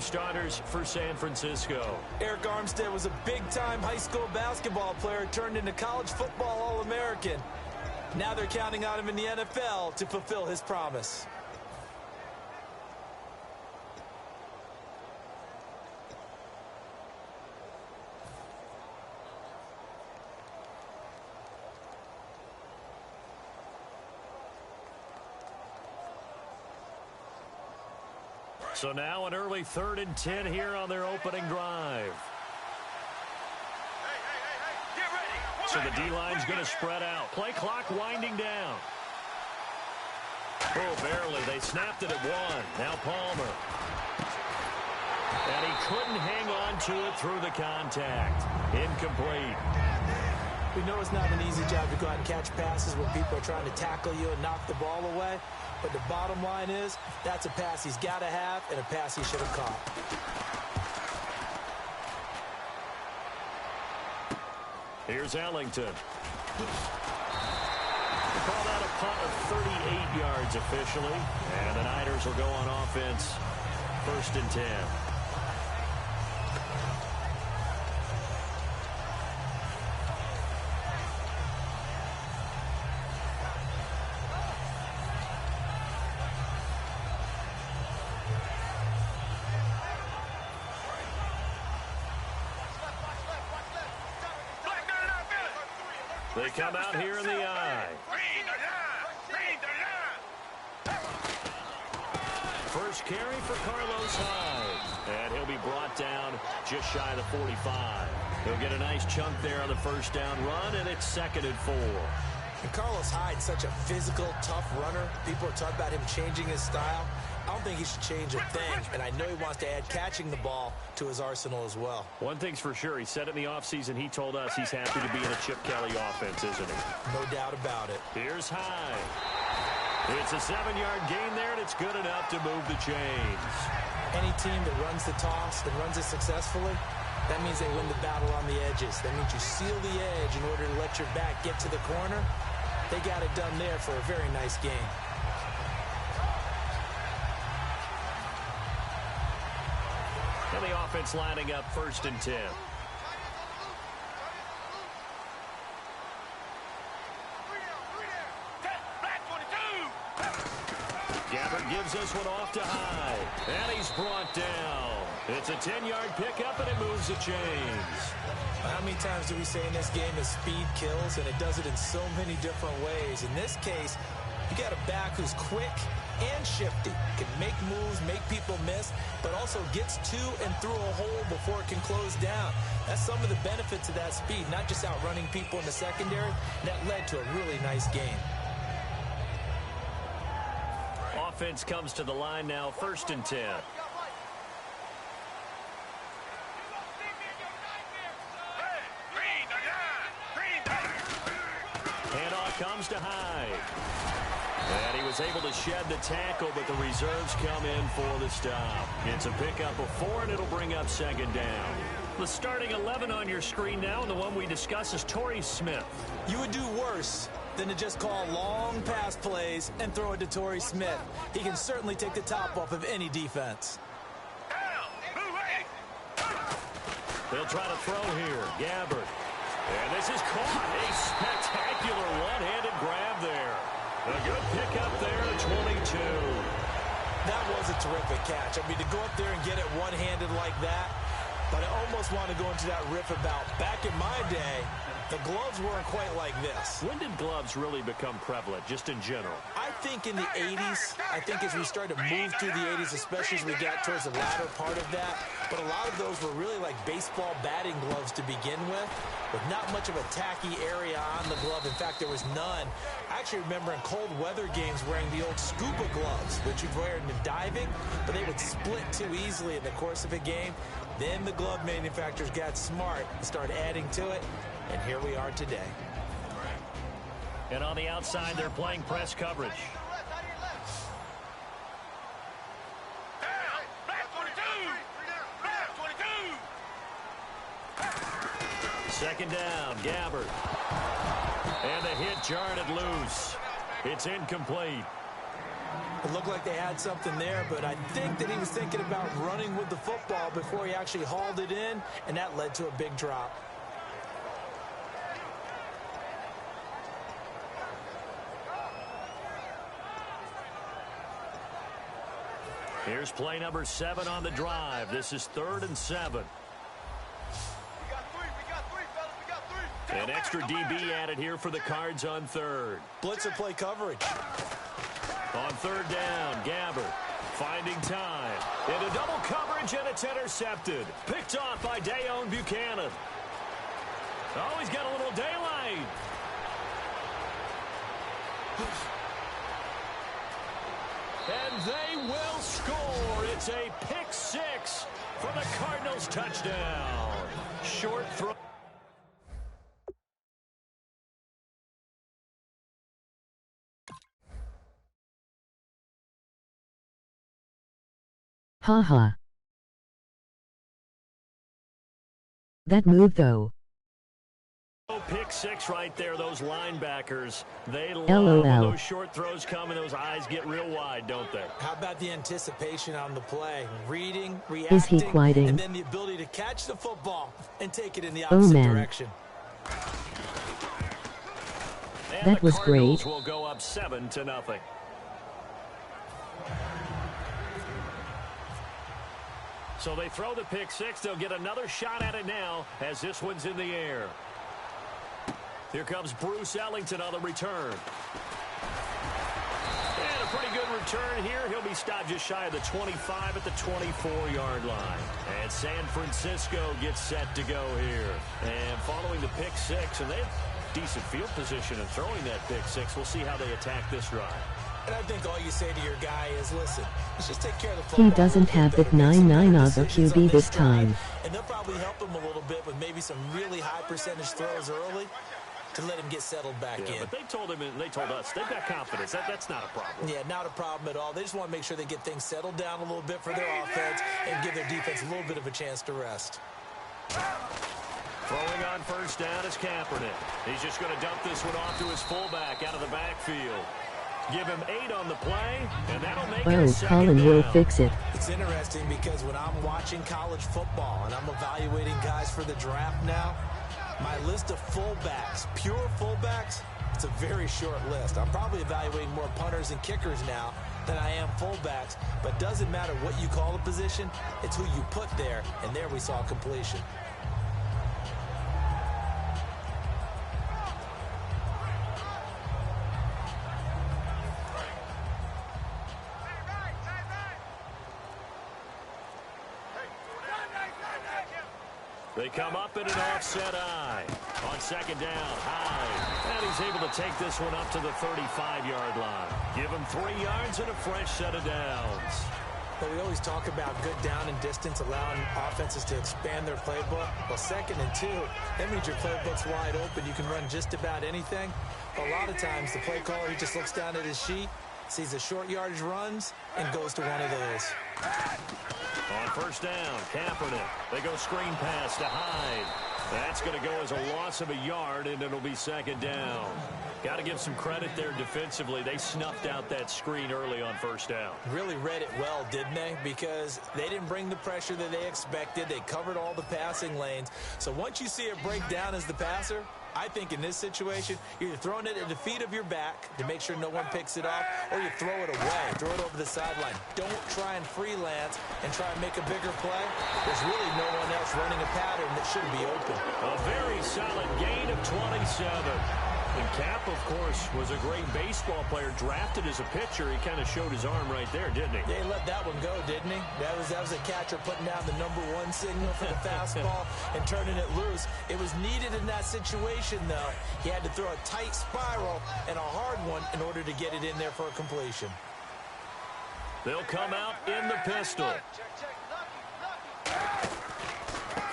starters for San Francisco. Arik Armstead was a big-time high school basketball player turned into college football All-American. Now they're counting on him in the NFL to fulfill his promise. So now an early 3rd and 10 here on their opening drive. Get ready. So the D-line's going to spread out. Play clock winding down. Oh, barely. They snapped it at 1. Now Palmer. And he couldn't hang on to it through the contact. Incomplete. We know it's not an easy job to go out and catch passes when people are trying to tackle you and knock the ball away. But the bottom line is, that's a pass he's got to have and a pass he should have caught. Here's Ellington. We'll call that a punt of 38 yards officially. And the Niners will go on offense. 1st and 10. They come out here in the eye. First carry for Carlos Hyde. And he'll be brought down just shy of the 45. He'll get a nice chunk there on the first down run, and it's 2nd and 4. And Carlos Hyde's such a physical, tough runner. People are talking about him changing his style. I don't think he should change a thing, and I know he wants to add catching the ball to his arsenal as well. One thing's for sure, he said in the offseason he told us he's happy to be in a Chip Kelly offense, isn't he? No doubt about it. Here's Hyde. It's a 7-yard gain there, and it's good enough to move the chains. Any team that runs the toss and runs it successfully, that means they win the battle on the edges. That means you seal the edge in order to let your back get to the corner. They got it done there for a very nice game. And the offense lining up 1st and 10. Gabbert gives this one off to Hyde. And he's brought down. It's a 10-yard pickup, and it moves the chains. How many times do we say in this game that speed kills, and it does it in so many different ways? In this case, you got a back who's quick and shifty, can make moves, make people miss, but also gets to and through a hole before it can close down. That's some of the benefits of that speed, not just outrunning people in the secondary. That led to a really nice game. Offense comes to the line now, 1st and 10. Handoff comes to Hyde. And he was able to shed the tackle, but the reserves come in for the stop. It's a pickup of 4, and it'll bring up 2nd down. The starting 11 on your screen now, and the one we discuss is Torrey Smith. You would do worse than to just call long pass plays and throw it to Torrey Smith. He can certainly take the top off of any defense. They'll try to throw here. Gabbert. And this is caught. A spectacular one-handed grab there. A good pickup there at 22. That was a terrific catch. I mean, to go up there and get it one-handed like that, but I almost want to go into that riff about back in my day, the gloves weren't quite like this. When did gloves really become prevalent, just in general? I think in the 80s. I think as we started to move through the 80s, especially as we got towards the latter part of that. But a lot of those were really like baseball batting gloves to begin with not much of a tacky area on the glove. In fact, there was none. I actually remember in cold weather games wearing the old scuba gloves, which you'd wear in the diving, but they would split too easily in the course of a game. Then the glove manufacturers got smart and started adding to it. And here we are today. And on the outside, they're playing press coverage. Second down, Gabbert. And the hit jarred it loose. It's incomplete. It looked like they had something there, but I think that he was thinking about running with the football before he actually hauled it in, and that led to a big drop. Here's play number 7 on the drive. This is 3rd and 7. We got three, fellas. We got three. An extra DB added here for the Cards on 3rd. Blitzer play coverage. On 3rd down, Gabbert finding time. Into double coverage, and it's intercepted. Picked off by Deone Bucannon. Oh, he's got a little daylight. And they will score. It's a pick 6 for the Cardinals touchdown. Short throw. Haha. That move though. Pick 6 right there, those linebackers. They love LOL. when those short throws come and those eyes get real wide, don't they? How about the anticipation on the play? Reading, reacting, Is he quieting? and then the ability to catch the football and take it in the Oh, opposite man. direction. And That the was Cardinals great. will go up 7-0. So they throw the pick 6. They'll get another shot at it now as this one's in the air. Here comes Bruce Ellington on the return. And a pretty good return here. He'll be stopped just shy of the 25 at the 24-yard line. And San Francisco gets set to go here. And following the pick 6, and they have decent field position in throwing that pick 6. We'll see how they attack this drive. And I think all you say to your guy is, listen, let's just take care of the football. He doesn't have that 9-9 other QB this time. And they'll probably help him a little bit with maybe some really high percentage throws early to let him get settled back in. But they told him, and they told us, they've got confidence. That's not a problem. Yeah, not a problem at all. They just want to make sure they get things settled down a little bit for their offense and give their defense a little bit of a chance to rest. Throwing on 1st down is Kaepernick. He's just going to dump this one off to his fullback out of the backfield. Give him 8 on the play, and that'll make it a Oh, second Colin down. will fix it. It's interesting because when I'm watching college football and I'm evaluating guys for the draft now, my list of fullbacks, pure fullbacks, it's a very short list. I'm probably evaluating more punters and kickers now than I am fullbacks, but doesn't matter what you call the position, it's who you put there, and there we saw completion. They come up in an offset eye. On 2nd down, Hyde. And he's able to take this one up to the 35-yard line. Give him 3 yards and a fresh set of downs. But we always talk about good down and distance, allowing offenses to expand their playbook. Well, 2nd and 2, that means your playbook's wide open. You can run just about anything. But a lot of times, the play caller, he just looks down at his sheet, sees the short yardage runs, and goes to one of those. On 1st down, Kaepernick. They go screen pass to Hyde. That's going to go as a loss of a yard, and it'll be 2nd down. Got to give some credit there defensively. They snuffed out that screen early on 1st down. Really read it well, didn't they? Because they didn't bring the pressure that they expected. They covered all the passing lanes. So once you see it break down as the passer, I think in this situation, you're either throwing it at the feet of your back to make sure no one picks it off, or you throw it away, throw it over the sideline. Don't try and freelance and try and make a bigger play. There's really no one else running a pattern that should be open. A very solid gain of 27. And Cap, of course, was a great baseball player, drafted as a pitcher. He kind of showed his arm right there, didn't he? Yeah, he let that one go, didn't he? That was a catcher putting down the #1 signal for the fastball and turning it loose. It was needed in that situation, though. He had to throw a tight spiral and a hard one in order to get it in there for a completion. They'll come out in the pistol.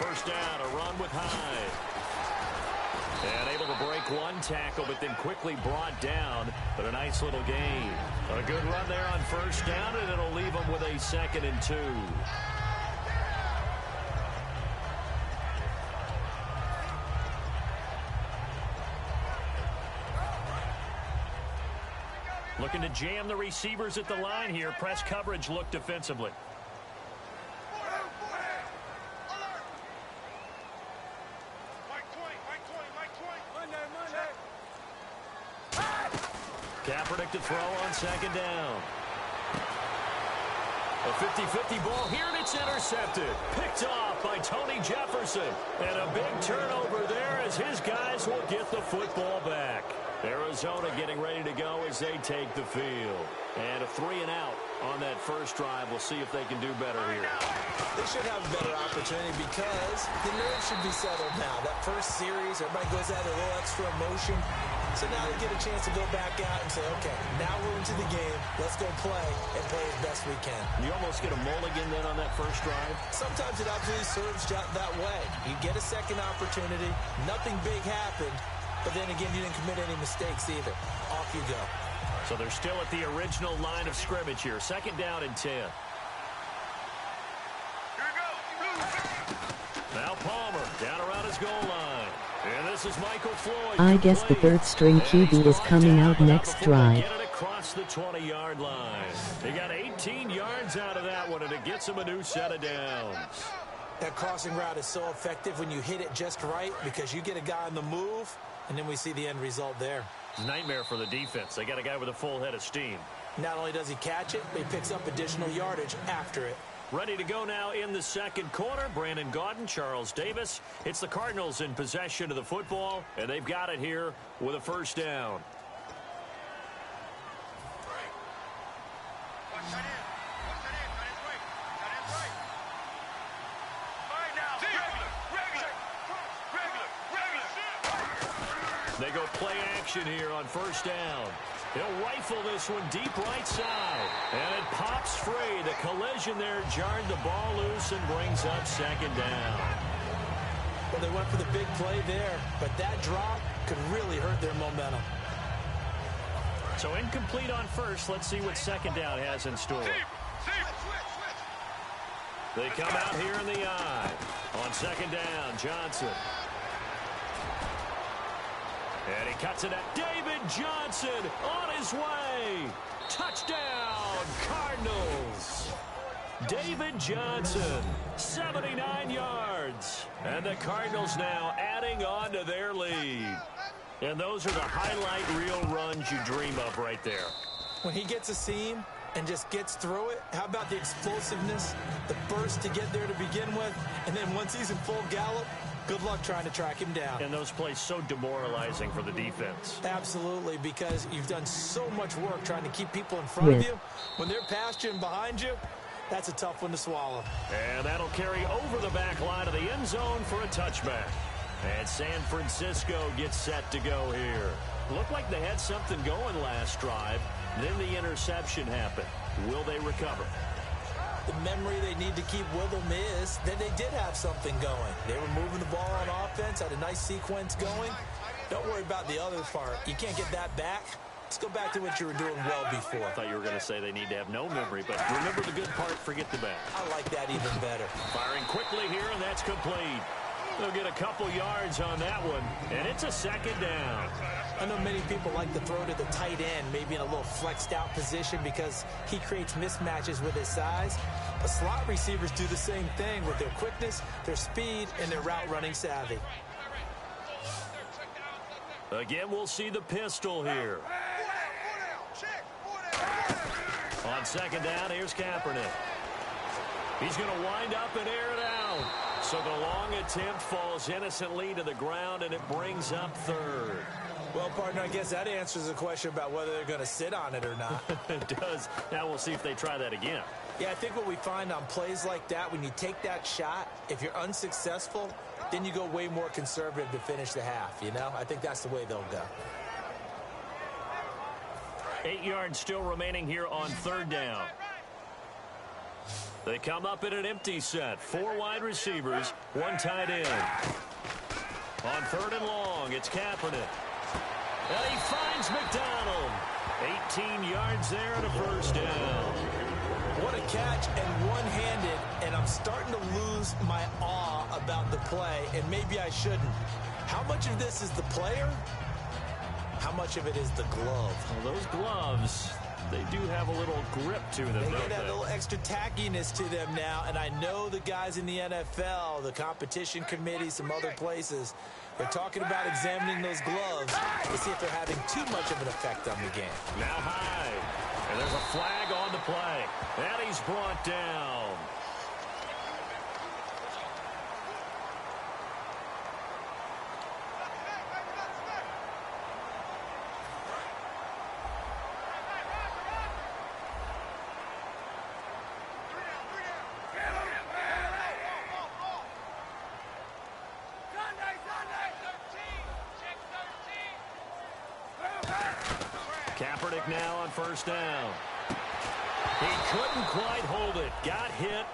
First down, a run with Hyde. And able to break one tackle, but then quickly brought down. But a nice little gain. A good run there on 1st down, and it'll leave them with a 2nd and 2. Looking to jam the receivers at the line here. Press coverage look defensively. Kaepernick to throw on second down. A 50-50 ball here, and it's intercepted. Picked off by Tony Jefferson. And a big turnover there as his guys will get the football back. Arizona getting ready to go as they take the field. And a 3-and-out on that first drive. We'll see if they can do better here. They should have a better opportunity because the nerves should be settled now. That first series, everybody goes out a little extra emotion. So now they get a chance to go back out and say, okay, now we're into the game. Let's go play and play as best we can. You almost get a mulligan then on that first drive? Sometimes it absolutely serves that way. You get a second opportunity. Nothing big happened. But then again, you didn't commit any mistakes either. Off you go. So they're still at the original line of scrimmage here. Second down and 10. Now Palmer down around his goal line. And this is Michael Floyd. I guess the third string QB is coming out next drive. Get it across the 20-yard line. They got 18 yards out of that one, and it gets them a new set of downs. That crossing route is so effective when you hit it just right because you get a guy on the move, and then we see the end result there. Nightmare for the defense. They got a guy with a full head of steam. Not only does he catch it, but he picks up additional yardage after it. Ready to go now in the second quarter. Brandon Gaudin, Charles Davis. It's the Cardinals in possession of the football, and they've got it here with a first down. They go play action here on first down. He'll rifle this one deep right side. And it pops free. The collision there jarred the ball loose and brings up second down. Well, they went for the big play there, but that drop could really hurt their momentum. So incomplete on first. Let's see what second down has in store. They come out here in the eye. On second down, Johnson. And he cuts it at David Johnson on his way. Touchdown, Cardinals. David Johnson, 79 yards. And the Cardinals now adding on to their lead. And those are the highlight reel runs you dream of right there. When he gets a seam and just gets through it, how about the explosiveness, the burst to get there to begin with, and then once he's in full gallop, good luck trying to track him down. And those plays so demoralizing for the defense. Absolutely, because you've done so much work trying to keep people in front of you. When they're past you and behind you, that's a tough one to swallow. And that'll carry over the back line of the end zone for a touchback. And San Francisco gets set to go here. Looked like they had something going last drive. Then the interception happened. Will they recover? The memory they need to keep with them is that they did have something going. They were moving the ball on offense, had a nice sequence going. Don't worry about the other part. You can't get that back. Let's go back to what you were doing well before. I thought you were going to say they need to have no memory, but remember the good part, forget the bad. I like that even better. Firing quickly here, and that's complete. They'll get a couple yards on that one, and it's a second down. I know many people like to throw to the tight end, maybe in a little flexed out position because he creates mismatches with his size. But slot receivers do the same thing with their quickness, their speed, and their route running savvy. Again, we'll see the pistol here. On second down, here's Kaepernick. He's going to wind up and air it out. So the long attempt falls innocently to the ground, and it brings up third. Well, partner, I guess that answers the question about whether they're going to sit on it or not. It does. Now we'll see if they try that again. Yeah, I think what we find on plays like that, when you take that shot, if you're unsuccessful, then you go way more conservative to finish the half, you know? I think that's the way they'll go. 8 yards still remaining here on third down. They come up in an empty set. 4 wide receivers, 1 tight end. On third and long, it's Kaepernick. And he finds McDonald. 18 yards there and a first down. What a catch and one-handed, and I'm starting to lose my awe about the play, and maybe I shouldn't. How much of this is the player, how much of it is the glove? Well, those gloves, they do have a little grip to them, They don't get a they? little extra tackiness to them now, and I know the guys in the NFL, the competition committee, some other places, they're talking about examining those gloves to see if they're having too much of an effect on the game. Now high, and there's a flag on the play, and he's brought down. Kaepernick now on first down. He couldn't quite hold it. Got hit.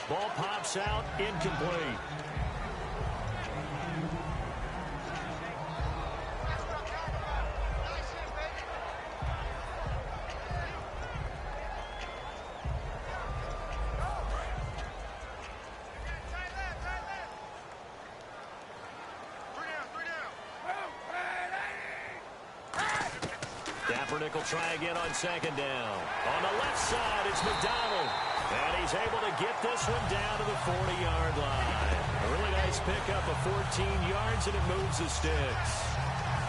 Ball pops out. Incomplete. Kaepernick will try again on second down. On the left side, it's McDonald. And he's able to get this one down to the 40-yard line. A really nice pickup of 14 yards, and it moves the sticks.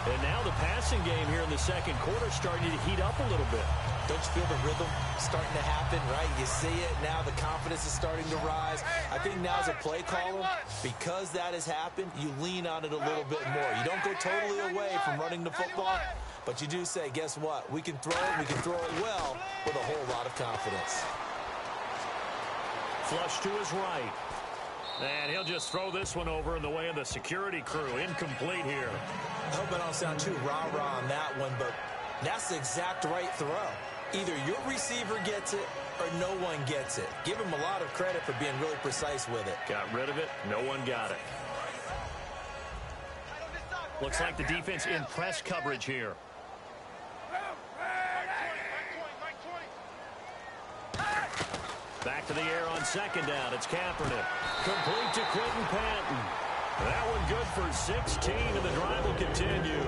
And now the passing game here in the second quarter starting to heat up a little bit. Don't you feel the rhythm starting to happen, right? You see it now. The confidence is starting to rise. I think now as a play caller, because that has happened, you lean on it a little bit more. You don't go totally away from running the football, but you do say, guess what? We can throw it. We can throw it well with a whole lot of confidence. Flush to his right. And he'll just throw this one over in the way of the security crew. Incomplete here. I hope I don't sound too rah-rah on that one, but that's the exact right throw. Either your receiver gets it or no one gets it. Give him a lot of credit for being really precise with it. Got rid of it. No one got it. Looks like the defense in press coverage here. Back to the air on second down. It's Kaepernick. Complete to Quentin Patton. That one good for 16, and the drive will continue.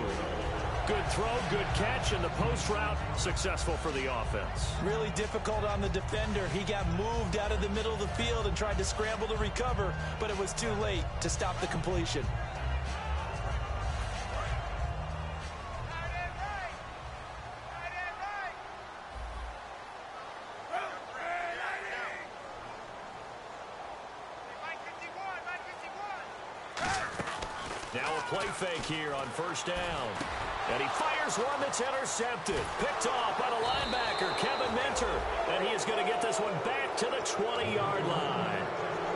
Good throw, good catch, and the post route successful for the offense. Really difficult on the defender. He got moved out of the middle of the field and tried to scramble to recover, but it was too late to stop the completion. Now a play fake here on first down. And he fires one that's intercepted. Picked off by the linebacker, Kevin Minter. And he is going to get this one back to the 20-yard line.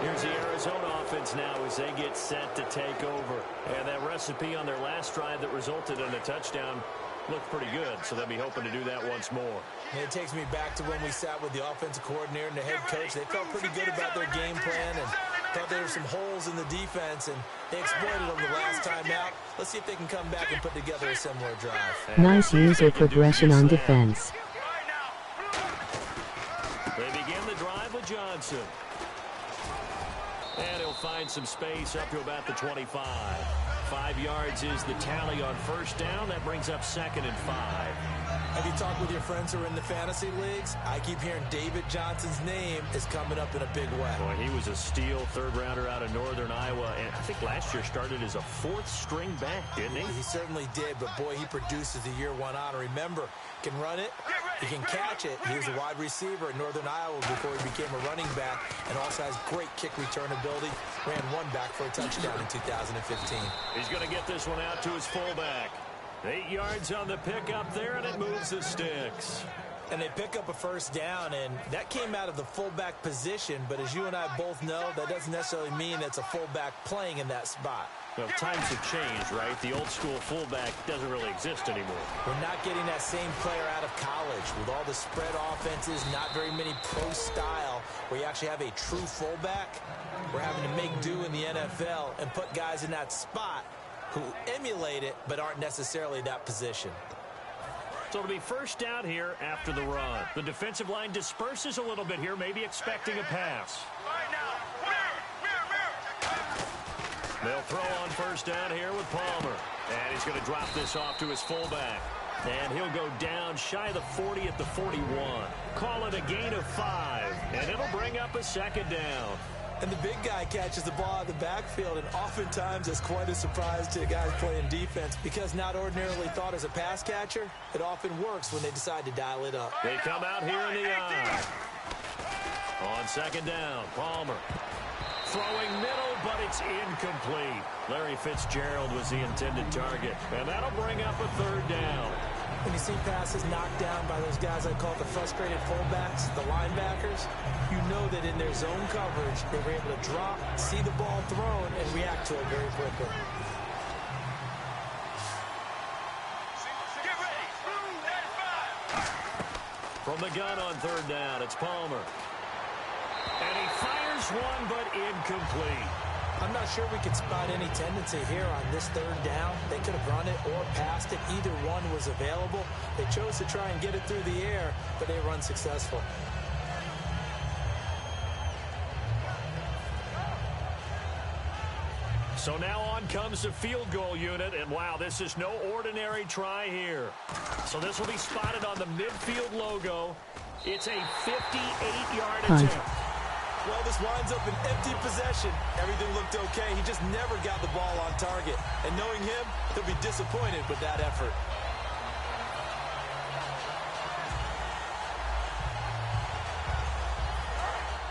Here's the Arizona offense now as they get set to take over. And that recipe on their last drive that resulted in a touchdown looked pretty good, so they'll be hoping to do that once more. And it takes me back to when we sat with the offensive coordinator and the head coach. They felt pretty good about their game plan and thought there were some holes in the defense, and they exploited them the last time out. Let's see if they can come back and put together a similar drive. Nice user progression on defense. They begin the drive with Johnson. And he'll find some space up to about the 25. 5 yards is the tally on first down. That brings up 2nd and 5. Have you talked with your friends who are in the fantasy leagues? I keep hearing David Johnson's name is coming up in a big way. Boy, he was a steal third-rounder out of Northern Iowa. And I think last year started as a 4th-string back, didn't he? He certainly did, but boy, he produces the year one on. Remember, can run it, he can catch it. He was a wide receiver at Northern Iowa before he became a running back, and also has great kick return ability. Ran one back for a touchdown in 2015. He's going to get this one out to his fullback. 8 yards on the pickup there, and it moves the sticks. And they pick up a first down, and that came out of the fullback position, but as you and I both know, that doesn't necessarily mean it's a fullback playing in that spot. Well, times have changed, right? The old school fullback doesn't really exist anymore. We're not getting that same player out of college. With all the spread offenses, not very many pro style, where you actually have a true fullback. We're having to make do in the NFL and put guys in that spot who emulate it but aren't necessarily that position. So it'll be first down here after the run. The defensive line disperses a little bit here, maybe expecting a pass. They'll throw on first down here with Palmer. And he's going to drop this off to his fullback. And he'll go down shy of the 40 at the 41. Call it a gain of 5, and it'll bring up a second down. And the big guy catches the ball out of the backfield, and oftentimes it's quite a surprise to the guys playing defense because not ordinarily thought as a pass catcher, it often works when they decide to dial it up. They come out here in the eye. On second down, Palmer. Throwing middle, but it's incomplete. Larry Fitzgerald was the intended target, and that'll bring up a third down. When you see passes knocked down by those guys I call the frustrated fullbacks, the linebackers, you know that in their zone coverage, they were able to drop, see the ball thrown, and react to it very quickly. Get ready. From the gun on third down, it's Palmer. And he fires one, but incomplete. I'm not sure we could spot any tendency here on this third down. They could have run it or passed it. Either one was available. They chose to try and get it through the air, but they were unsuccessful. So now on comes the field goal unit, and wow, this is no ordinary try here. So this will be spotted on the midfield logo. It's a 58-yard attempt. Well, this winds up an empty possession. Everything looked okay. He just never got the ball on target. And knowing him, he'll be disappointed with that effort.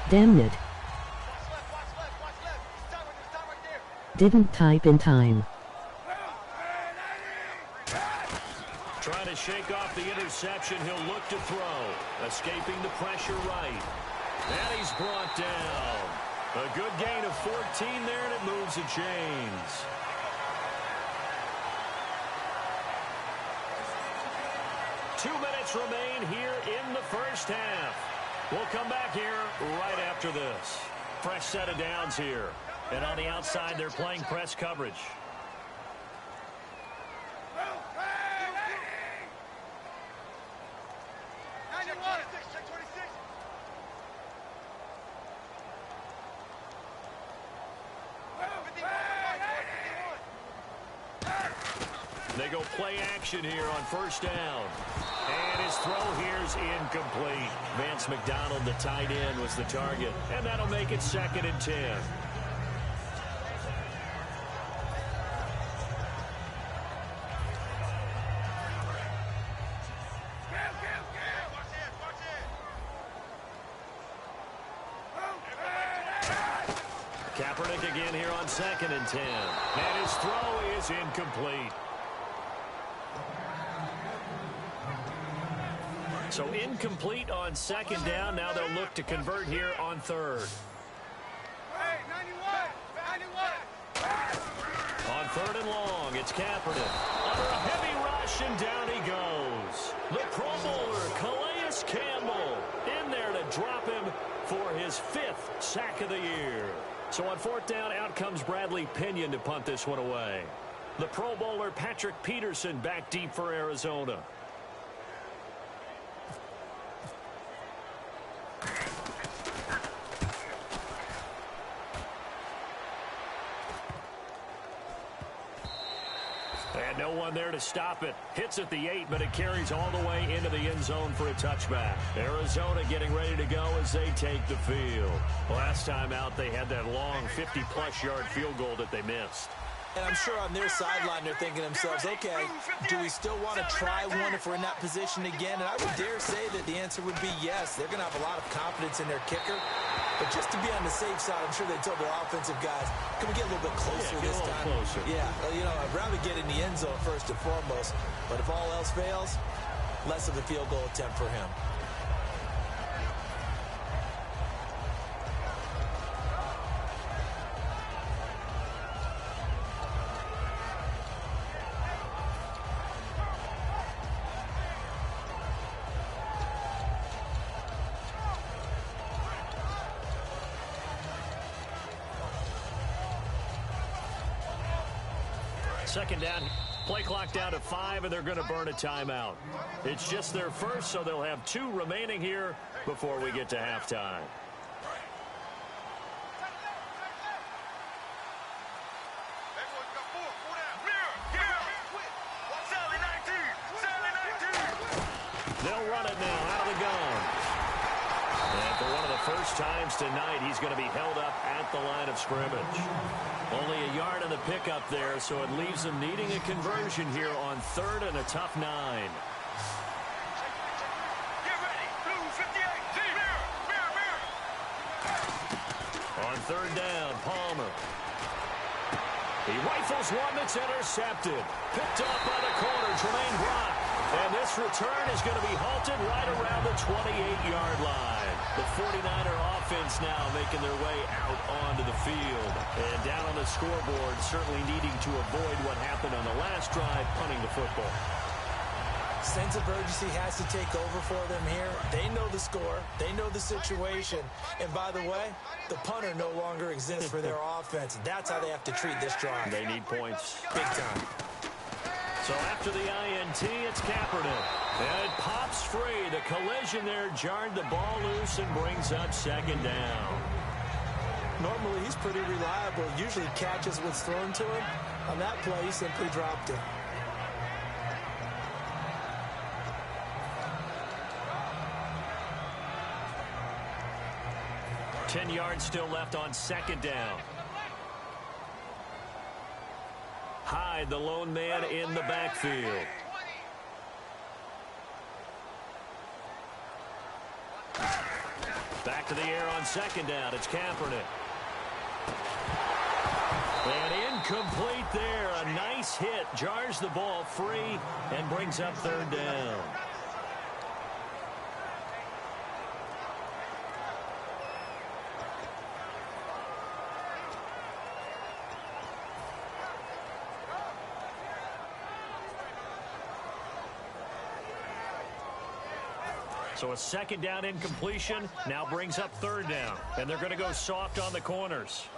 Damn it. Watch left. Stop right there. Didn't type in time. Trying to shake off the interception, he'll look to throw. Escaping the pressure right. And he's brought down. A good gain of 14 there, and it moves the chains. Two minutes remain here in the first half. We'll come back here right after this. Fresh set of downs here. And on the outside, they're playing press coverage. They go play action here on first down. And his throw here's incomplete. Vance McDonald, the tight end, was the target. And that'll make it 2nd and 10. Kaepernick again here on 2nd and 10. And his throw is incomplete. So incomplete on 2nd down. Now they'll look to convert here on 3rd. Hey, 91. On 3rd and long, it's Kaepernick. Under a heavy rush, and down he goes. The Pro Bowler, Calais Campbell, in there to drop him for his 5th sack of the year. So on 4th down, out comes Bradley Pinion to punt this one away. The Pro Bowler, Patrick Peterson, back deep for Arizona. And no one there to stop it. Hits at the 8, but it carries all the way into the end zone for a touchback. Arizona getting ready to go as they take the field. Last time out, they had that long 50-plus yard field goal that they missed. And I'm sure on their sideline they're thinking to themselves, okay, do we still want to try one if we're in that position again? And I would dare say that the answer would be yes. They're going to have a lot of confidence in their kicker. But just to be on the safe side, I'm sure they told their offensive guys, can we get a little bit closer this time? Closer. Yeah, well, you know, I'd rather get in the end zone first and foremost. But if all else fails, less of a field goal attempt for him. Second down, play clock down to 5, and they're going to burn a timeout. It's just their first, so they'll have 2 remaining here before we get to halftime. Everyone's got 4. 4 down. Clear. They'll run it now out of the gun. And for one of the first times tonight, he's going to be held up at the line of scrimmage. Only a yard on the pickup there, so it leaves them needing a conversion here on 3rd and a tough 9. Get ready. Blue 58. Mirror. On 3rd down, Palmer. He rifles one that's intercepted. Picked up by the corner, Tremaine Brock. And this return is going to be halted right around the 28-yard line. The 49er offense now making their way out onto the field. And down on the scoreboard, certainly needing to avoid what happened on the last drive, punting the football. Sense of urgency has to take over for them here. They know the score. They know the situation. And by the way, the punter no longer exists for their offense. That's how they have to treat this drive. They need points. Big time. So after the INT, it's Kaepernick. And it pops free. The collision there jarred the ball loose and brings up 2nd down. Normally, he's pretty reliable. Usually catches what's thrown to him. On that play, he simply dropped it. Ten yards still left on 2nd down. Hyde, the lone man in the backfield. Back to the air on 2nd down. It's Kaepernick. And incomplete there. A nice hit. Jars the ball free and brings up 3rd down. So a 2nd down incompletion now brings up 3rd down. And they're going to go soft on the corners.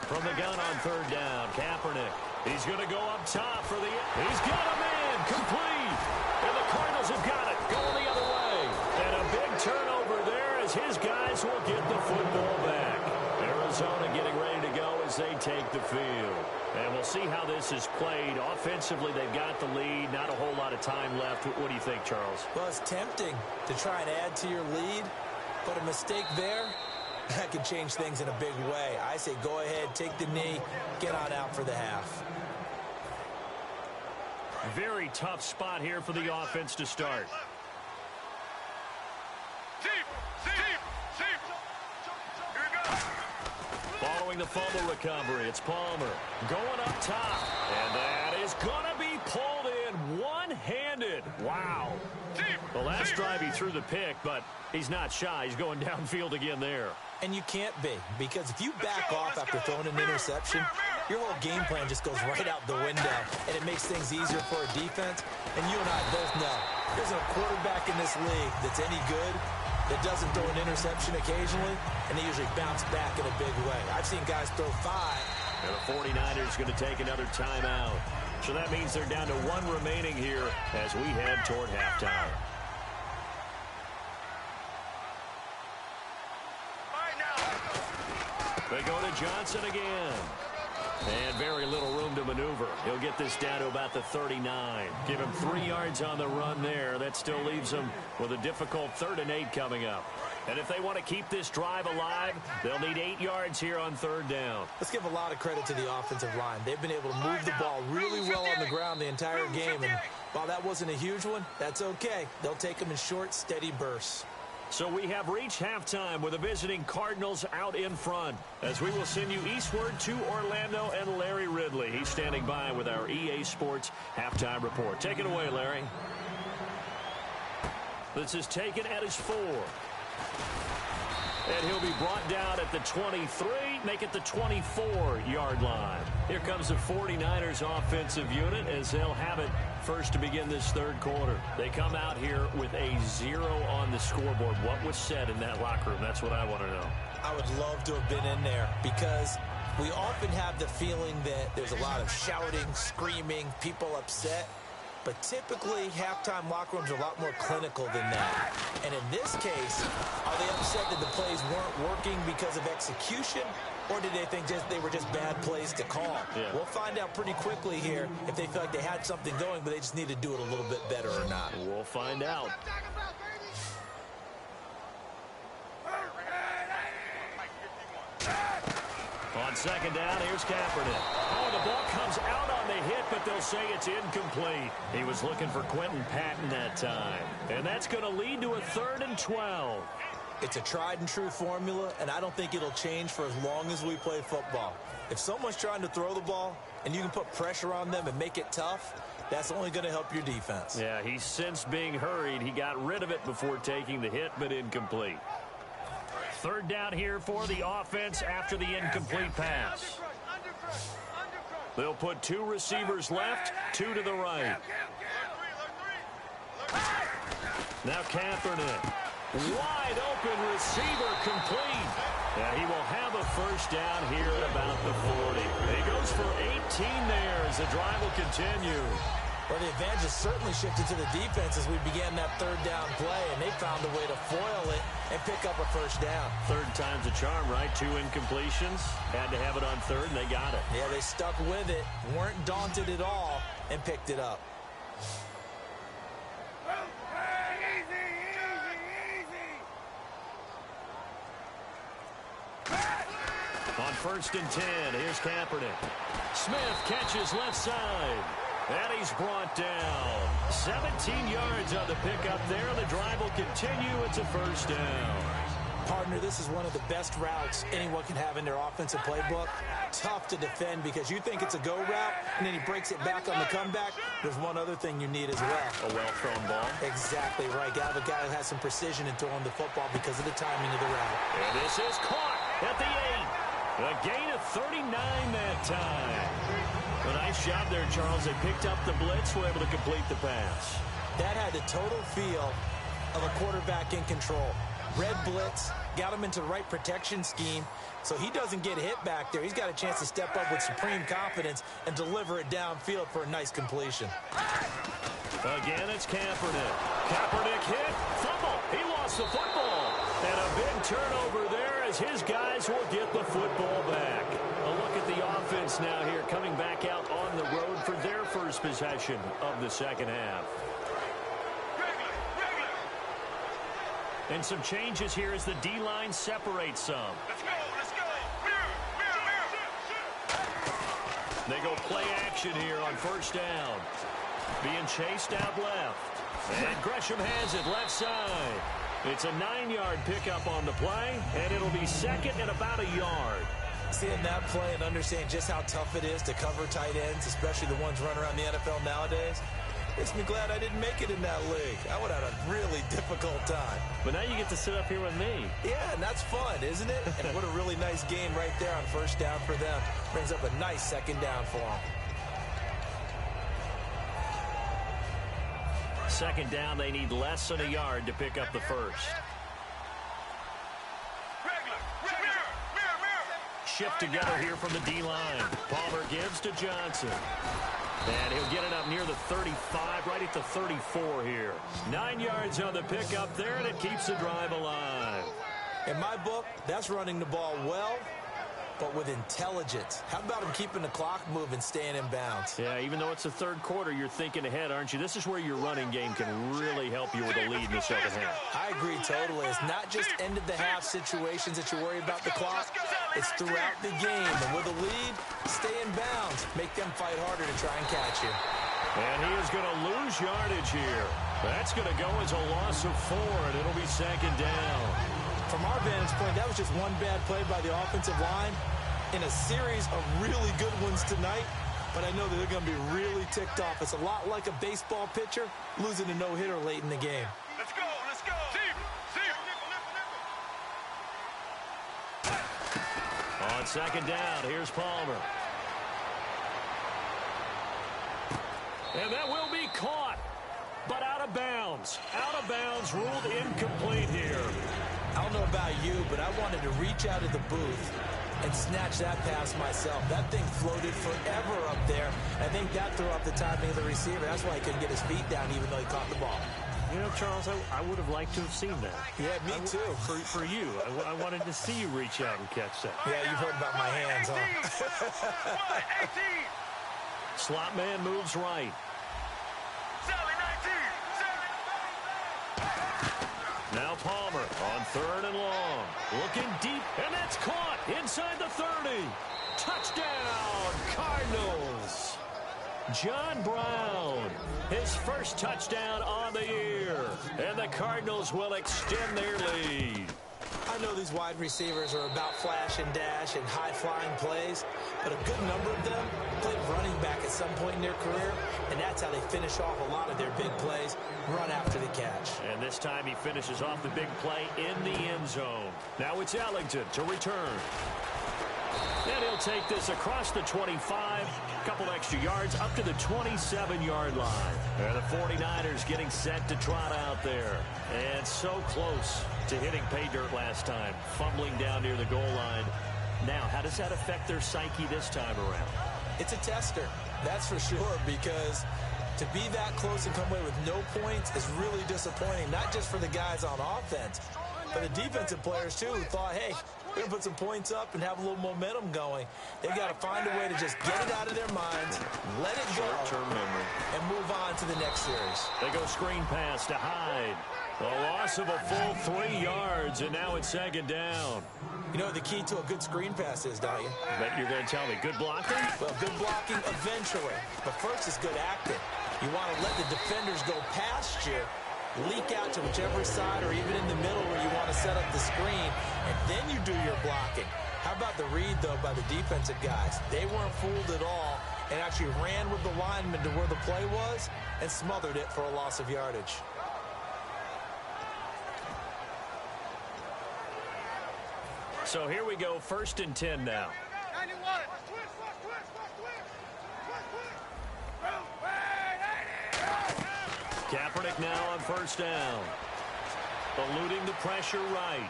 From the gun on 3rd down, Kaepernick. He's going to go up top for the... He's got a man, complete. And the Cardinals have got it, going the other way. And a big turnover there as his guys will get the football back. Arizona getting ready to go as they take the field. And we'll see how this is played. Offensively, they've got the lead. Not a whole lot of time left. What do you think, Charles? Well, it's tempting to try and add to your lead, but a mistake there, that could change things in a big way. I say go ahead, take the knee, get on out for the half. Very tough spot here for the offense to start. Following the fumble recovery, it's Palmer going up top. And that is going to be pulled in one-handed. Wow. The last drive he threw the pick, but he's not shy. He's going downfield again there. And you can't be, because if you back off after throwing an interception, your whole game plan just goes right out the window, and it makes things easier for a defense. And you and I both know there's a quarterback in this league that's any good that doesn't throw an interception occasionally, and they usually bounce back in a big way. I've seen guys throw 5. And the 49ers going to take another timeout. So that means they're down to 1 remaining here as we head toward halftime. They go to Johnson again. And very little room to maneuver. He'll get this down to about the 39. Give him 3 yards on the run there. That still leaves him with a difficult 3rd and 8 coming up. And if they want to keep this drive alive, they'll need 8 yards here on 3rd down. Let's give a lot of credit to the offensive line. They've been able to move the ball really well on the ground the entire game. And while that wasn't a huge one, that's okay. They'll take them in short, steady bursts. So we have reached halftime with the visiting Cardinals out in front, as we will send you eastward to Orlando and Larry Ridley. He's standing by with our EA Sports halftime report. Take it away, Larry. This is taken at his 4. And he'll be brought down at the 23, make it the 24-yard line. Here comes the 49ers offensive unit as they'll have it first to begin this 3rd quarter. They come out here with a 0 on the scoreboard. What was said in that locker room? That's what I want to know. I would love to have been in there because we often have the feeling that there's a lot of shouting, screaming, people upset. But typically, halftime locker rooms are a lot more clinical than that. And in this case, are they upset that the plays weren't working because of execution, or did they think they were just bad plays to call? Yeah. We'll find out pretty quickly here if they feel like they had something going, but they just need to do it a little bit better or not. We'll find out. On second down, here's Kaepernick. Oh, the ball comes out on the hit, but they'll say it's incomplete. He was looking for Quentin Patton that time. And that's going to lead to a 3rd and 12. It's a tried-and-true formula, and I don't think it'll change for as long as we play football. If someone's trying to throw the ball and you can put pressure on them and make it tough, that's only going to help your defense. Yeah, he's since being hurried. He got rid of it before taking the hit, but incomplete. 3rd down here for the offense after the incomplete pass. They'll put 2 receivers left, 2 to the right. Now Kaepernick. Wide open receiver complete. Yeah, he will have a 1st down here at about the 40. He goes for 18 there as the drive will continue. Well, the advantage has certainly shifted to the defense as we began that 3rd down play, and they found a way to foil it and pick up a 1st down. 3rd time's a charm, right? 2 incompletions. Had to have it on 3rd, and they got it. Yeah, they stuck with it, weren't daunted at all, and picked it up. On 1st and 10, here's Kaepernick. Smith catches left side. And he's brought down. 17 yards on the pickup there. The drive will continue. It's a 1st down. Partner, this is one of the best routes anyone can have in their offensive playbook. Tough to defend because you think it's a go route, and then he breaks it back on the comeback. There's one other thing you need as well. A well-thrown ball. Exactly right. Got a guy who has some precision in throwing the football because of the timing of the route. And this is caught at the 8. A gain of 39 that time. A nice job there, Charles. They picked up the blitz, were able to complete the pass. That had the total feel of a quarterback in control. Red blitz, got him into the right protection scheme, so he doesn't get hit back there. He's got a chance to step up with supreme confidence and deliver it downfield for a nice completion. Again, it's Kaepernick. Kaepernick hit, fumble. He lost the football. And a big turnover there as his guys will get the football back. A look at the offense now here coming back out on the road for their 1st possession of the 2nd half. And some changes here as the D-line separates some. Let's go, let's go. They go play action here on 1st down. Being chased out left. And Gresham has it left side. It's a 9-yard pickup on the play, and it'll be 2nd and about a yard. Seeing that play and understanding just how tough it is to cover tight ends, especially the ones running around the NFL nowadays, makes me glad I didn't make it in that league. I would have had a really difficult time. But now you get to sit up here with me. Yeah, and that's fun, isn't it? And what a really nice game right there on 1st down for them. Brings up a nice 2nd down for them. 2nd down, they need less than a yard to pick up the 1st. Shift together here from the D-line. Palmer gives to Johnson. And he'll get it up near the 35, right at the 34 here. 9 yards on the pickup there, and it keeps the drive alive. In my book, that's running the ball well, but with intelligence. How about him keeping the clock moving, staying in bounds? Yeah, even though it's the 3rd quarter, you're thinking ahead, aren't you? This is where your running game can really help you with a lead in the 2nd half. I agree totally. It's not just end-of-the-half situations that you worry about the clock. It's throughout the game. And with a lead, stay in bounds. Make them fight harder to try and catch you. And he is going to lose yardage here. That's going to go as a loss of 4, and it'll be 2nd down. From our vantage point, that was just one bad play by the offensive line in a series of really good ones tonight. But I know that they're going to be really ticked off. It's a lot like a baseball pitcher losing a no-hitter late in the game. Let's go, let's go. On 2nd down, here's Palmer. And that will be caught, but out of bounds. Out of bounds, ruled incomplete here. I don't know about you, but I wanted to reach out of the booth and snatch that pass myself. That thing floated forever up there. I think that threw off the timing of the receiver. That's why he couldn't get his feet down even though he caught the ball. You know, Charles, I would have liked to have seen that. Yeah, me too. For you. I wanted to see you reach out and catch that. Yeah, you've heard about my hands, huh? Slot man moves right. Now Palmer on 3rd and long. Looking deep, and that's caught inside the 30. Touchdown, Cardinals. John Brown, his first touchdown on the year. And the Cardinals will extend their lead. I know these wide receivers are about flash and dash and high-flying plays, but a good number of them played running back at some point in their career, and that's how they finish off a lot of their big plays, run after the catch. And this time he finishes off the big play in the end zone. Now it's Ellington to return. And he'll take this across the 25, couple extra yards up to the 27-yard line. And the 49ers getting set to trot out there. And so close to hitting pay dirt last time, fumbling down near the goal line. Now, how does that affect their psyche this time around? It's a tester, that's for sure, because to be that close and come away with no points is really disappointing, not just for the guys on offense, but the defensive players, too, who thought, hey, we're going to put some points up and have a little momentum going. They've got to find a way to just get it out of their minds, let it go, short-term memory, and move on to the next series. They go screen pass to Hyde. A loss of a full 3 yards, and now it's 2nd down. You know what the key to a good screen pass is, don't you? Bet you're going to tell me. Good blocking? Well, good blocking eventually. But first is good acting. You want to let the defenders go past you, leak out to whichever side or even in the middle where you want to set up the screen, and then you do your blocking. How about the read, though, by the defensive guys? They weren't fooled at all and actually ran with the lineman to where the play was and smothered it for a loss of yardage. So here we go, 1st and 10 now. Kaepernick now on 1st down. Eluding the pressure right.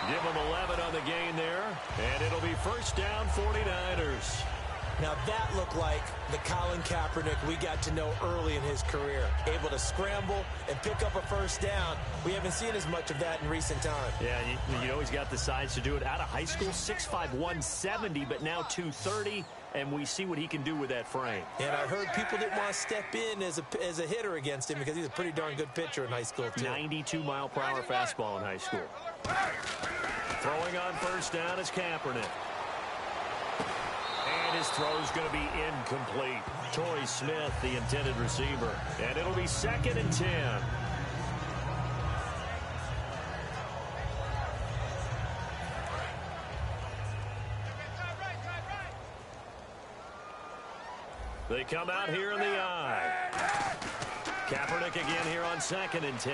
Give him 11 on the gain there, and it'll be 1st down 49ers. Now that looked like the Colin Kaepernick we got to know early in his career. Able to scramble and pick up a 1st down. We haven't seen as much of that in recent time. Yeah, you know he's got the size to do it. Out of high school, 6'5", 170, but now 230, and we see what he can do with that frame. And I heard people didn't want to step in as a hitter against him because he's a pretty darn good pitcher in high school, too. 92-mile-per-hour fastball in high school. Throwing on 1st down is Kaepernick. And his throw's going to be incomplete. Torrey Smith, the intended receiver. And it'll be 2nd and 10. They come out here in the eye. Kaepernick again here on 2nd and 10.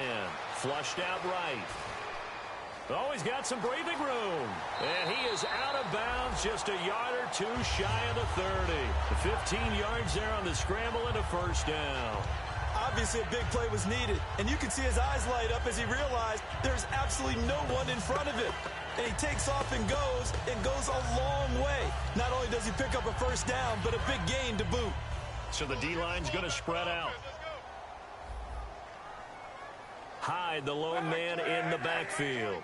Flushed out right. Oh, he's got some breathing room. And he is out of bounds, just a yard or two shy of the 30. 15 yards there on the scramble and a 1st down. Obviously, a big play was needed. And you can see his eyes light up as he realized there's absolutely no one in front of him. And he takes off and goes a long way. Not only does he pick up a 1st down, but a big gain to boot. So the D-line's going to spread out. Hyde, the lone man in the backfield.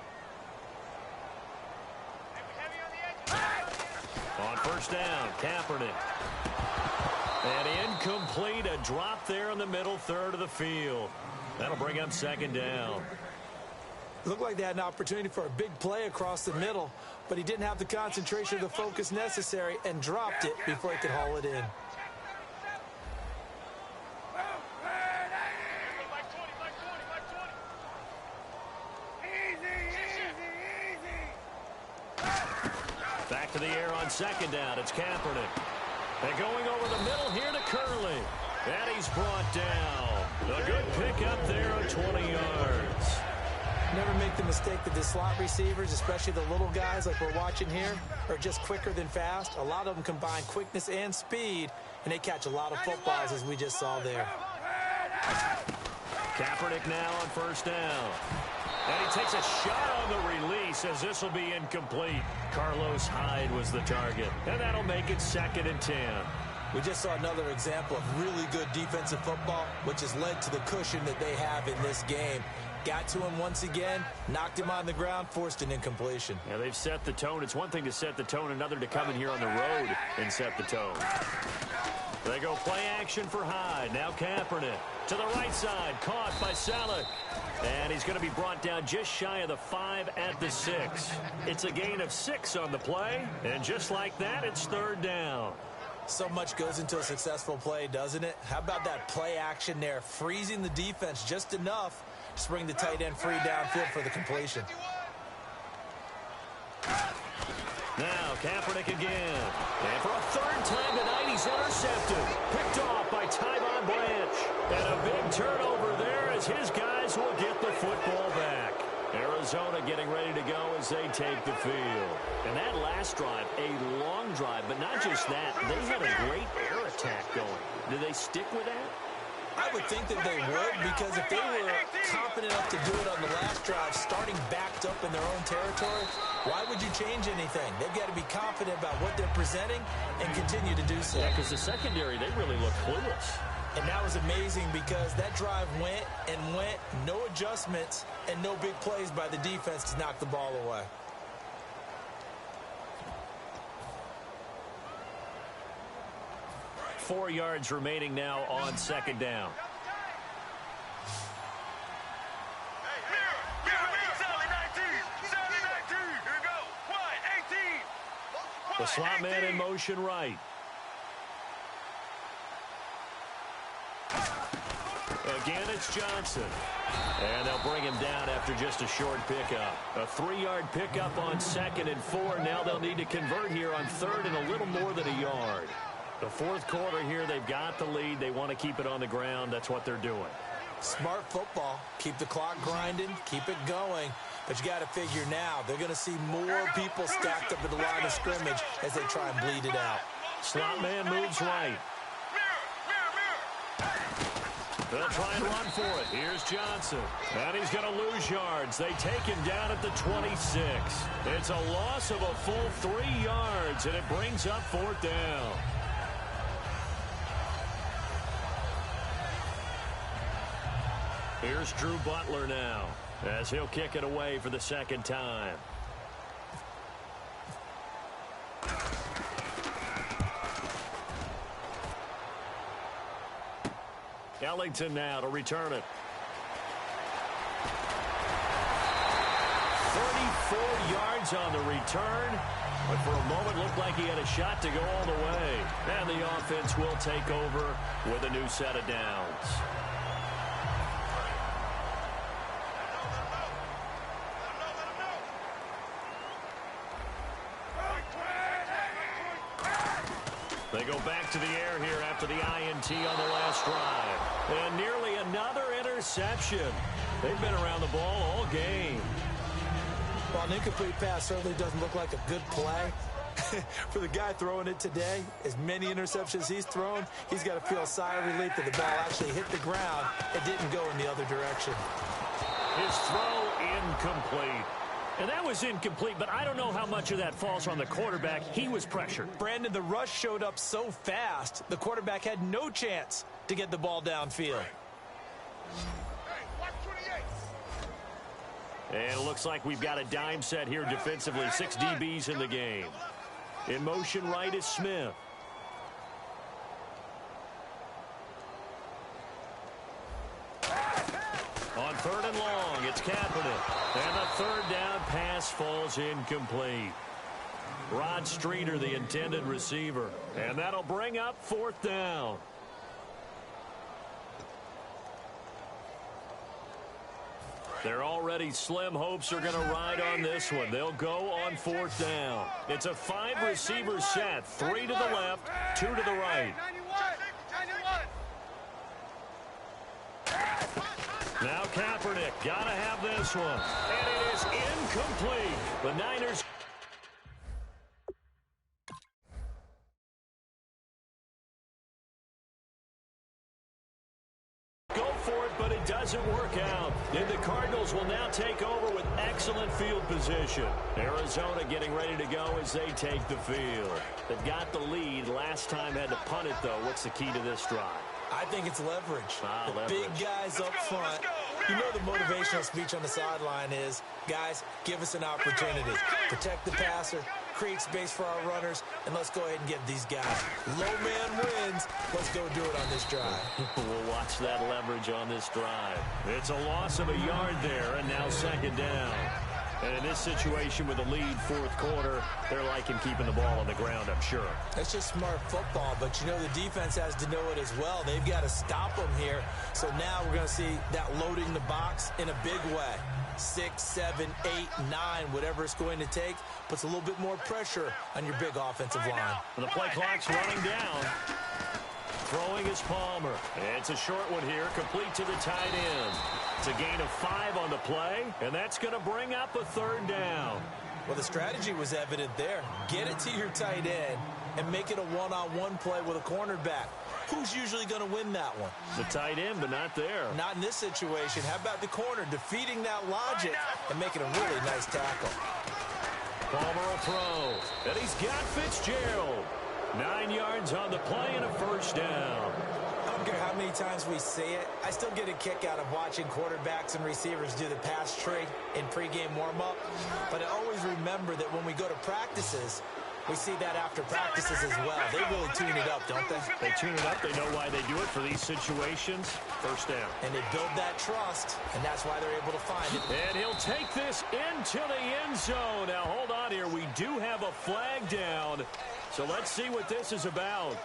On 1st down, Kaepernick. And incomplete, a drop there in the middle third of the field. That'll bring up 2nd down. Looked like they had an opportunity for a big play across the middle, but he didn't have the concentration or the focus necessary and dropped it before he could haul it in. Back to the air on 2nd down. It's Kaepernick. And going over the middle here to Curley. And he's brought down. A good pickup there on 20 yards. Never make the mistake that the slot receivers, especially the little guys like we're watching here, are just quicker than fast. A lot of them combine quickness and speed, and they catch a lot of footballs as we just saw there. Kaepernick now on 1st down. And he takes a shot on the release as this will be incomplete. Carlos Hyde was the target. And that'll make it 2nd and 10. We just saw another example of really good defensive football, which has led to the cushion that they have in this game. Got to him once again, knocked him on the ground, forced an incompletion. Yeah, they've set the tone. It's one thing to set the tone, another to come in here on the road and set the tone. They go play action for Hyde. Now Kaepernick to the right side, caught by Selleck. And he's going to be brought down just shy of the 5 at the 6. It's a gain of 6 on the play, and just like that, it's 3rd down. So much goes into a successful play, doesn't it? How about that play action there, freezing the defense just enough to bring the tight end free downfield for the completion. Now Kaepernick again. And for a 3rd time tonight, he's intercepted. Picked off by Tyvon Branch. And a big turnover there as his guys will get the football back. Arizona getting ready to go as they take the field. And that last drive, a long drive, but not just that. They had a great air attack going. Do they stick with that? I would think that they would, because if they were confident enough to do it on the last drive, starting backed up in their own territory, why would you change anything? They've got to be confident about what they're presenting and continue to do so. Yeah, because the secondary, they really look clueless. And that was amazing because that drive went and went, no adjustments, and no big plays by the defense to knock the ball away. Four yards remaining now on 2nd down. The slot man in motion right. Again, it's Johnson. And they'll bring him down after just a short pickup. A 3-yard pickup on 2nd and 4. Now they'll need to convert here on 3rd and a little more than a yard. The 4th quarter here, they've got the lead. They want to keep it on the ground. That's what they're doing. Smart football. Keep the clock grinding. Keep it going. But you got to figure now, they're going to see more people stacked up at the line of scrimmage as they try and bleed it out. Slot man moves right. They'll try and run for it. Here's Johnson. And he's going to lose yards. They take him down at the 26. It's a loss of a full 3 yards, and it brings up 4th down. Here's Drew Butler now, as he'll kick it away for the 2nd time. Ellington now to return it. 34 yards on the return, but for a moment looked like he had a shot to go all the way. And the offense will take over with a new set of downs. They go back to the air here after the INT on the last drive. And nearly another interception. They've been around the ball all game. Well, an incomplete pass certainly doesn't look like a good play. For the guy throwing it today, as many interceptions he's thrown, he's got to feel a sigh of relief that the ball actually hit the ground and didn't go in the other direction. His throw incomplete. And that was incomplete, but I don't know how much of that falls on the quarterback. He was pressured. Brandon, the rush showed up so fast, the quarterback had no chance to get the ball downfield. And it looks like we've got a dime set here defensively. 6 DBs in the game. In motion right is Smith. On 3rd and long, it's Kaepernick. And the 3rd down pass falls incomplete. Rod Streeter, the intended receiver. And that'll bring up 4th down. They're already slim hopes are going to ride on this one. They'll go on 4th down. It's a 5-receiver set. 3 to the left, 2 to the right. Now Kaepernick, got to have this one. And it is incomplete. The Niners go for it, but it doesn't work out. And the Cardinals will now take over with excellent field position. Arizona getting ready to go as they take the field. They've got the lead. Last time had to punt it, though. What's the key to this drive? I think it's leverage. The leverage. Big guys up front. You know the motivational speech on the sideline is, guys, give us an opportunity. Protect the passer, create space for our runners, and let's go ahead and get these guys. Low man wins. Let's go do it on this drive. We'll watch that leverage on this drive. It's a loss of a yard there, and now second down. And in this situation with a lead fourth quarter, they're liking keeping the ball on the ground, I'm sure. That's just smart football, but you know the defense has to know it as well. They've got to stop them here. So now we're going to see that loading the box in a big way. 6, 7, 8, 9, whatever it's going to take, puts a little bit more pressure on your big offensive line. And the play clock's running down. Throwing is Palmer. It's a short one here, complete to the tight end. It's a gain of 5 on the play, and that's going to bring up a third down. Well, the strategy was evident there. Get it to your tight end and make it a one-on-one play with a cornerback. Who's usually going to win that one? The tight end, but not there. Not in this situation. How about the corner defeating that logic and making a really nice tackle? Palmer will throw, and he's got Fitzgerald. 9 yards on the play and a first down. I don't care how many times we see it. I still get a kick out of watching quarterbacks and receivers do the pass tree in pregame warm-up. But I always remember that when we go to practices, we see that after practices as well. They really tune it up, don't they? They tune it up. They know why they do it for these situations. First down. And they build that trust, and that's why they're able to find it. And he'll take this into the end zone. Now, hold on here. We do have a flag down. So let's see what this is about.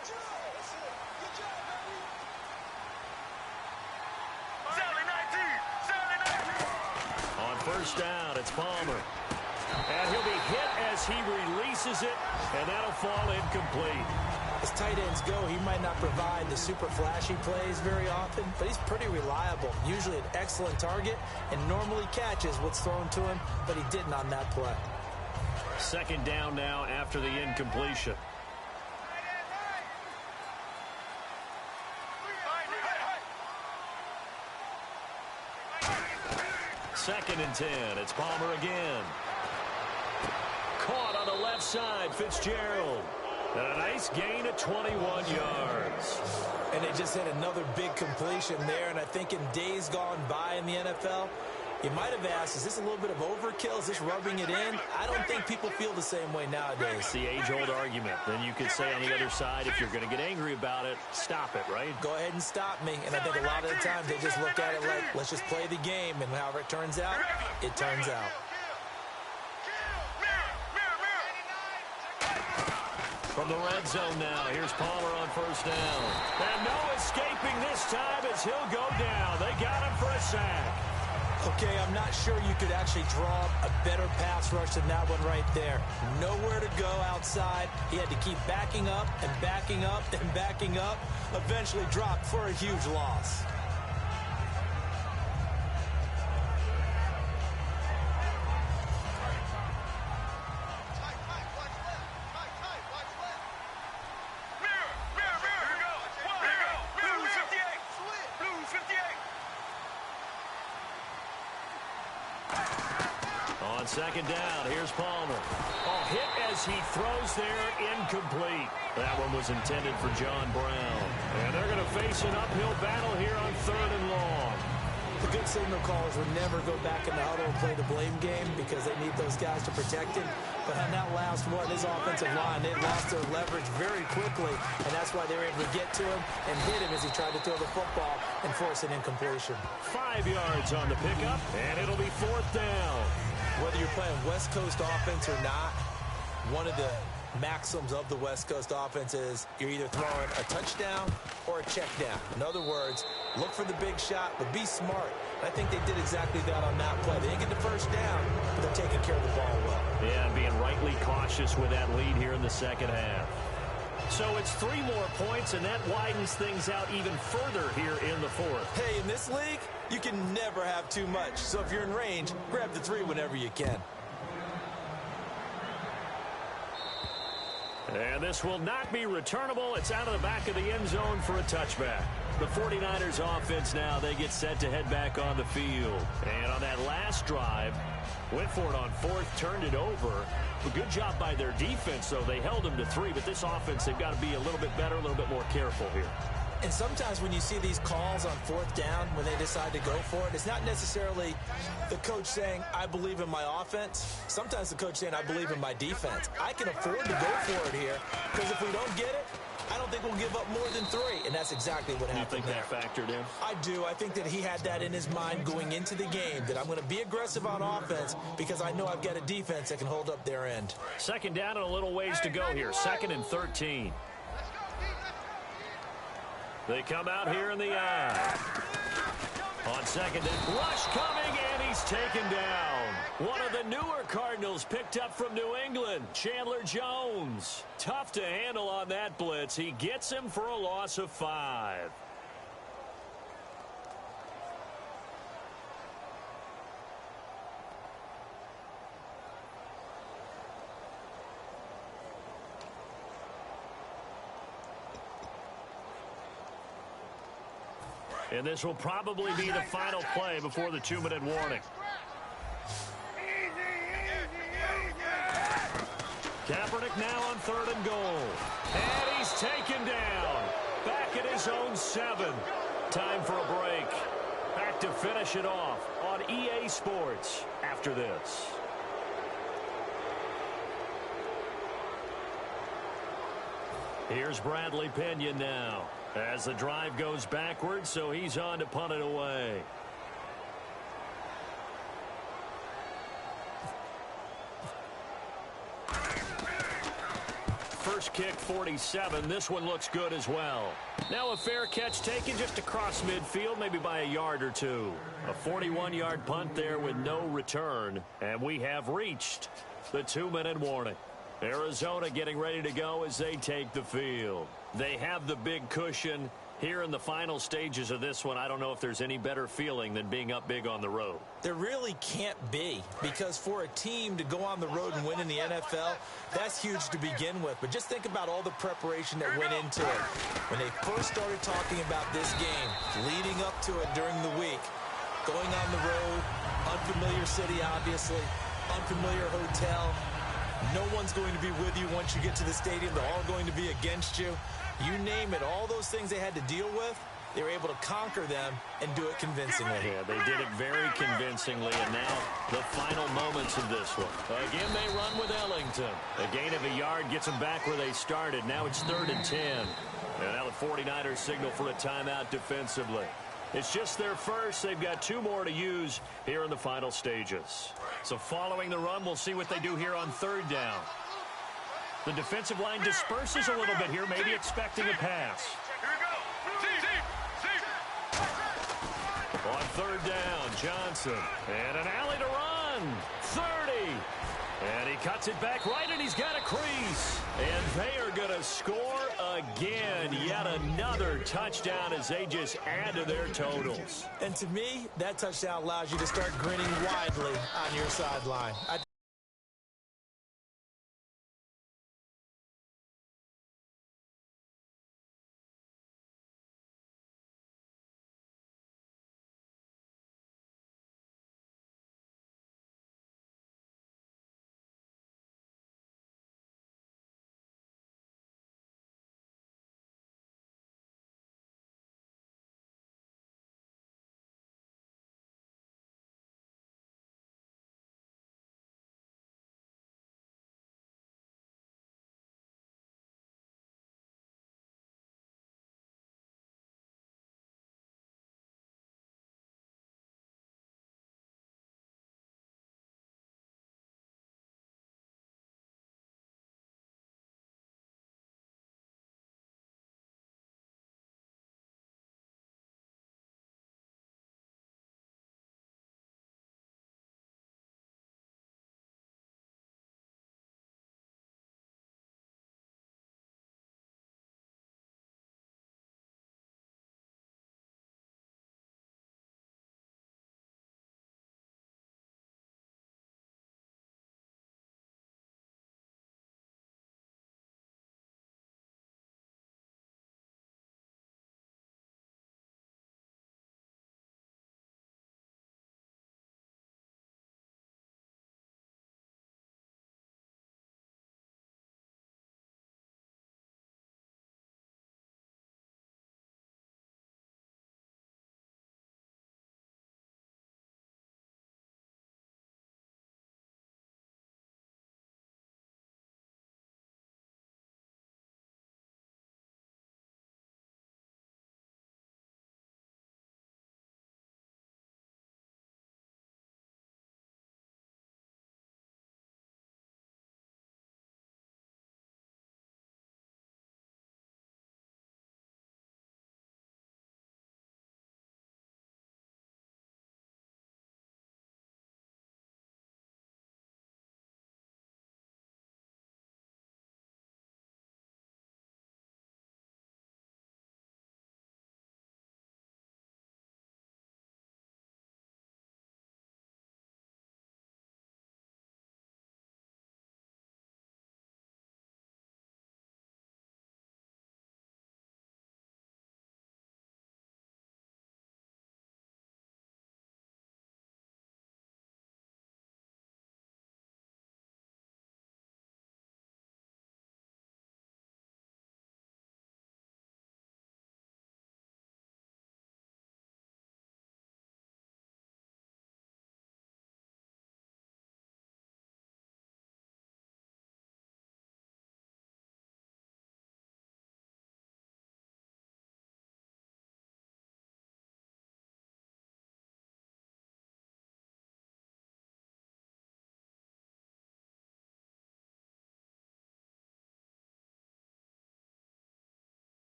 On first down, it's Palmer. And he'll be hit as he releases it, and that'll fall incomplete. As tight ends go, he might not provide the super flashy plays very often, but he's pretty reliable. Usually an excellent target and normally catches what's thrown to him, but he didn't on that play. Second down now after the incompletion. Second and 10. It's Palmer again. Caught on the left side, Fitzgerald. And a nice gain of 21 yards. And they just had another big completion there, and I think in days gone by in the NFL, you might have asked, is this a little bit of overkill? Is this rubbing it in? I don't think people feel the same way nowadays. It's the age-old argument. Then you could say on the other side, if you're going to get angry about it, stop it, right? Go ahead and stop me. And I think a lot of the times they just look at it like, let's just play the game, and however it turns out, it turns out. From the red zone now, here's Palmer on first down. And no escaping this time as he'll go down. They got him for a sack. Okay, I'm not sure you could actually draw a better pass rush than that one right there. Nowhere to go outside. He had to keep backing up and backing up and backing up. Eventually dropped for a huge loss. On second down, here's Palmer. Oh, hit as he throws there, incomplete. That one was intended for John Brown. And they're going to face an uphill battle here on third and long. The good signal callers would never go back in the huddle and play the blame game because they need those guys to protect him. But on that last one, his offensive line, they lost their leverage very quickly, and that's why they were able to get to him and hit him as he tried to throw the football and force an incompletion. 5 yards on the pickup, and it'll be fourth down. Whether you're playing West Coast offense or not, one of the maxims of the West Coast offense is you're either throwing a touchdown or a check down. In other words, look for the big shot, but be smart. I think they did exactly that on that play. They didn't get the first down, but they're taking care of the ball well. Yeah, and being rightly cautious with that lead here in the second half. So it's 3 more points, and that widens things out even further here in the fourth. Hey, in this league, you can never have too much. So if you're in range, grab the 3 whenever you can. And this will not be returnable. It's out of the back of the end zone for a touchback. The 49ers offense now, they get set to head back on the field. And on that last drive, went for it on fourth, turned it over. A good job by their defense, though. They held them to 3, but this offense, they've got to be a little bit better, a little bit more careful here. And sometimes when you see these calls on fourth down, when they decide to go for it, it's not necessarily the coach saying, I believe in my offense. Sometimes the coach saying, I believe in my defense. I can afford to go for it here because if we don't get it, I don't think we'll give up more than 3. And that's exactly what happened there. You think that factored in? I do. I think that he had that in his mind going into the game, that I'm going to be aggressive on offense because I know I've got a defense that can hold up their end. Second down and a little ways to go here. 2nd and 13. They come out here in the eye. On second and rush coming, and he's taken down. One of the newer Cardinals picked up from New England, Chandler Jones. Tough to handle on that blitz. He gets him for a loss of 5. And this will probably be the final play before the 2-minute warning. Kaepernick now on 3rd and goal. And he's taken down. Back at his own 7. Time for a break. Back to finish it off on EA Sports after this. Here's Bradley Pinion now as the drive goes backwards, so he's on to punt it away. First kick, 47. This one looks good as well. Now a fair catch taken just across midfield, maybe by a yard or 2. A 41-yard punt there with no return, and we have reached the 2-minute warning. Arizona getting ready to go as they take the field. They have the big cushion here in the final stages of this one. I don't know if there's any better feeling than being up big on the road. There really can't be, because for a team to go on the road and win in the NFL, that's huge to begin with. But just think about all the preparation that went into it. When they first started talking about this game, leading up to it during the week, going on the road, unfamiliar city, obviously, unfamiliar hotel. No one's going to be with you once you get to the stadium. They're all going to be against you. You name it, all those things they had to deal with, they were able to conquer them and do it convincingly. Yeah, they did it very convincingly, and now the final moments of this one. Again, they run with Ellington. A gain of a yard gets them back where they started. Now it's 3rd and 10. And now the 49ers signal for a timeout defensively. It's just their first. They've got 2 more to use here in the final stages. So following the run, we'll see what they do here on 3rd down. The defensive line disperses a little bit here, maybe expecting a pass. On 3rd down, Johnson. And an alley to run. 30. And he cuts it back right, and he's got a crease. And they are going to score again. Yet another touchdown as they just add to their totals. And to me, that touchdown allows you to start grinning widely on your sideline.